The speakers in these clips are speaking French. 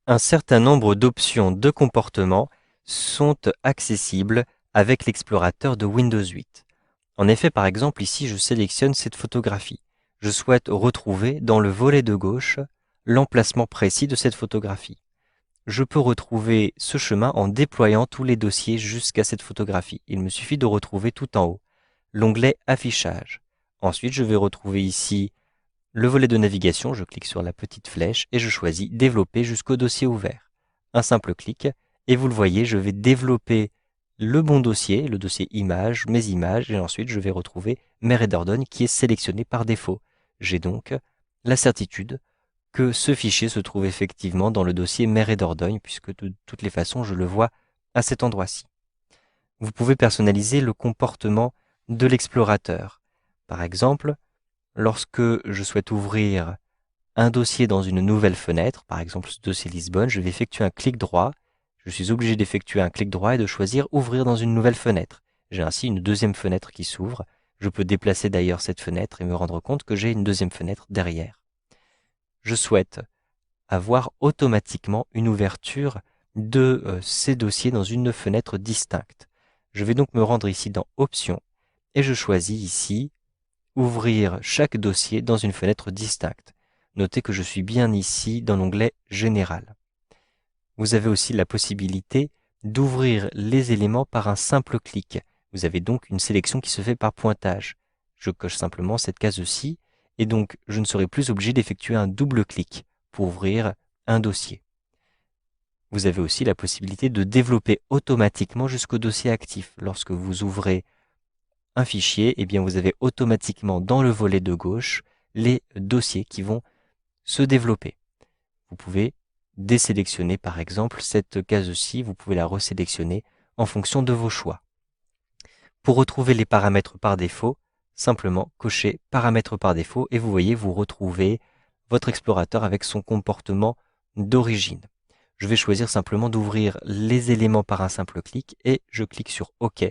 Un certain nombre d'options de comportement sont accessibles avec l'explorateur de Windows 8. En effet, par exemple, ici, je sélectionne cette photographie. Je souhaite retrouver dans le volet de gauche l'emplacement précis de cette photographie. Je peux retrouver ce chemin en déployant tous les dossiers jusqu'à cette photographie. Il me suffit de retrouver tout en haut l'onglet Affichage. Ensuite, je vais retrouver ici le volet de navigation. Je clique sur la petite flèche et je choisis Développer jusqu'au dossier ouvert. Un simple clic et vous le voyez, je vais développer le bon dossier, le dossier images, mes images, et ensuite je vais retrouver Mer et Dordogne qui est sélectionné par défaut. J'ai donc la certitude que ce fichier se trouve effectivement dans le dossier Mer et Dordogne, puisque de toutes les façons, je le vois à cet endroit-ci. Vous pouvez personnaliser le comportement de l'explorateur. Par exemple, lorsque je souhaite ouvrir un dossier dans une nouvelle fenêtre, par exemple ce dossier Lisbonne, je vais effectuer un clic droit. Je suis obligé d'effectuer un clic droit et de choisir Ouvrir dans une nouvelle fenêtre. J'ai ainsi une deuxième fenêtre qui s'ouvre. Je peux déplacer d'ailleurs cette fenêtre et me rendre compte que j'ai une deuxième fenêtre derrière. Je souhaite avoir automatiquement une ouverture de ces dossiers dans une fenêtre distincte. Je vais donc me rendre ici dans Options et je choisis ici Ouvrir chaque dossier dans une fenêtre distincte. Notez que je suis bien ici dans l'onglet Général. Vous avez aussi la possibilité d'ouvrir les éléments par un simple clic. Vous avez donc une sélection qui se fait par pointage. Je coche simplement cette case-ci et donc je ne serai plus obligé d'effectuer un double clic pour ouvrir un dossier. Vous avez aussi la possibilité de développer automatiquement jusqu'au dossier actif. Lorsque vous ouvrez un fichier, eh bien vous avez automatiquement dans le volet de gauche les dossiers qui vont se développer. Vous pouvez désélectionner par exemple cette case-ci, vous pouvez la resélectionner en fonction de vos choix. Pour retrouver les paramètres par défaut, simplement cochez Paramètres par défaut et vous voyez, vous retrouvez votre explorateur avec son comportement d'origine. Je vais choisir simplement d'ouvrir les éléments par un simple clic et je clique sur OK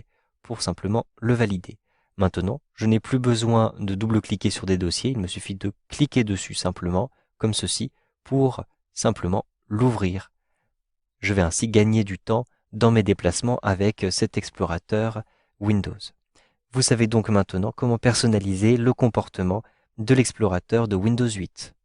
pour simplement le valider. Maintenant, je n'ai plus besoin de double-cliquer sur des dossiers, il me suffit de cliquer dessus simplement, comme ceci, pour simplement l'ouvrir. Je vais ainsi gagner du temps dans mes déplacements avec cet explorateur Windows. Vous savez donc maintenant comment personnaliser le comportement de l'explorateur de Windows 8.